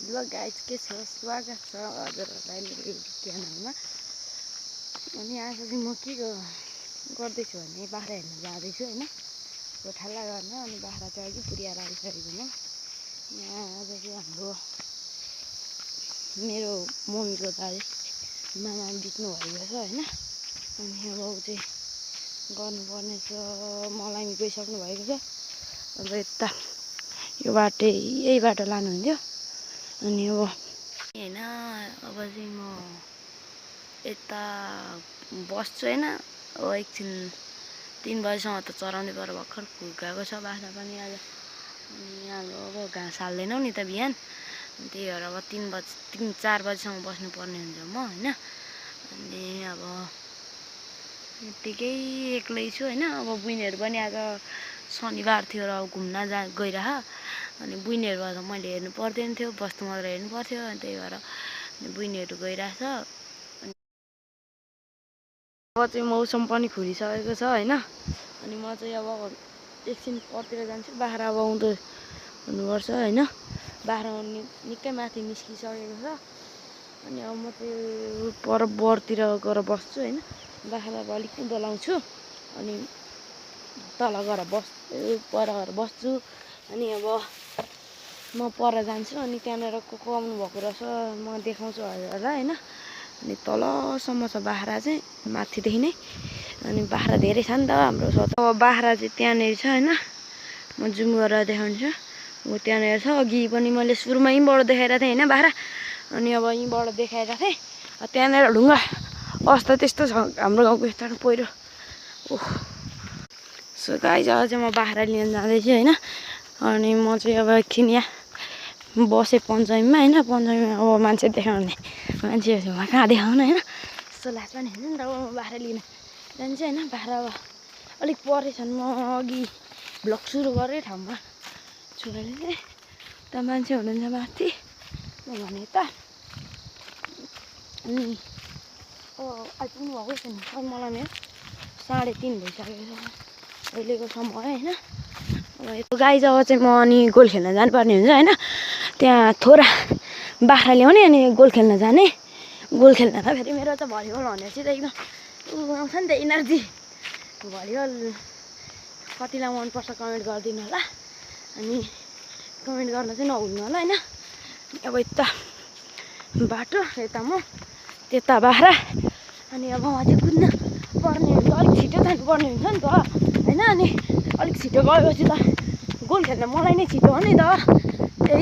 ल गाइज के छ स्वागत छ हजुरहरूलाई मेरो युट्युब च्यानलमा। अनि आज चाहिँ म के गर्दैछु भने बाख्रा हेर्न जाँदैछु होइन, गोठाला गर्न। अनि बाख्रा चाहिँ अघि पुर्याएर आइसकेको म यहाँ। आज चाहिँ हाम्रो मेरो मम्मीको दाइ मामा बित्नु भएको छ होइन। अनि अब ऊ चाहिँ गर्नुपर्ने छ, मलाई गइसक्नु भएको छ। अब यता यो बाटो यही बाटो लानुहुन्थ्यो। अनि अब होइन अब चाहिँ म यता बस्छु होइन। अब एकछिन 3 बजीसम्म त चराउने पर भर्खर फुर्काएको छ बाख्रा पनि आज। अनि हाम्रो अब घाँस हाल्दैनौँ नि त बिहान, त्यही भएर अब 3-4 बजीसम्म बस्नुपर्ने हुन्छ म होइन। अनि अब यत्तिकै एक्लै छु होइन। अब बुइनीहरू पनि आज शनिबार थियो र अब घुम्न गइरह। अनि बुइनीहरू त मैले हेर्नु पर्दैन थियो, बस्तु मात्र हेर्नु पर्थ्यो। अनि त्यही भएर बुइनीहरू गइरहेछ। अब चाहिँ मौसम पनि खुलिसकेको छ होइन। अनि म चाहिँ अब एकछिन परतिर जान्छु, बाख्रा अब आउँदो हुनुपर्छ होइन। बाख्रा निकै माथि निस्किसकेको छ। अनि अब म चाहिँ पर बरतिर गएर बस्छु होइन। बाख्रा अब अलिक उँधो लाउँछु अनि तल गएर पर गएर बस्छु। अनि अब म पर जान्छु अनि त्यहाँनिर को आउनु भएको रहेछ म देखाउँछु हजुरहरूलाई होइन। अनि तलसम्म छ बाख्रा चाहिँ माथिदेखि नै। अनि बाख्रा धेरै छ नि त हाम्रो। अब बाख्रा चाहिँ त्यहाँनिर छ होइन, म जुम गरेर देखाउँछु। ऊ त्यहाँनिर छ। अघि पनि मैले सुरुमा यहीँबाट देखाइरहेको थिएँ होइन बाख्रा। अनि अब यहीँबाट देखाइरहेको थिएँ। त्यहाँनिर ढुङ्गा अवस्था त्यस्तो छ हाम्रो गाउँको। यता पहिरो ओह। सो गाइज आज चाहिँ म बाख्रा लिन जाँदैछु होइन। अनि म चाहिँ अब एकछिन यहाँ बसेँ पञ्चमीमा होइन। पञ्चमीमा अब मान्छे देखाउने मान्छेहरूमा कहाँ देखाउनु होइन, यस्तो लाज पनि हुन्छ नि त। अब म बाख्रा लिन जान्छु होइन। बाख्रा अब अलिक परेछन्। म अघि भ्लग सुरु गरेँ ठाउँमा छु भने चाहिँ त मान्छे हुनुहुन्छ माथि, म भने त। अनि आइपुग्नु भएको छैन। अब मलाई मेरो 3:30 भइसकेको छ अहिलेको समय होइन। अब यो गाई जब चाहिँ म अनि गोल खेल्न जानुपर्ने हुन्छ होइन। त्यहाँ थोरा बाख्रा ल्याउने अनि गोल खेल्न जाने। गोल खेल्न त फेरि मेरो त भलिबल भनेपछि त एकदम आउँछ नि त एनर्जी। भलिबल कतिलाई मनपर्छ कमेन्ट गरिदिनु होला। अनि कमेन्ट गर्न चाहिँ नभुल्नु होला होइन। अब यता बाटो, यता म, त्यता बाख्रा। अनि अब म चाहिँ कुद्न पर्ने हुन्छ, अलिक छिटो जानुपर्ने हुन्छ नि त होइन। अनि अलिक छिटो गएपछि त गोल खेल्न मलाई नै छिटो हो नि त।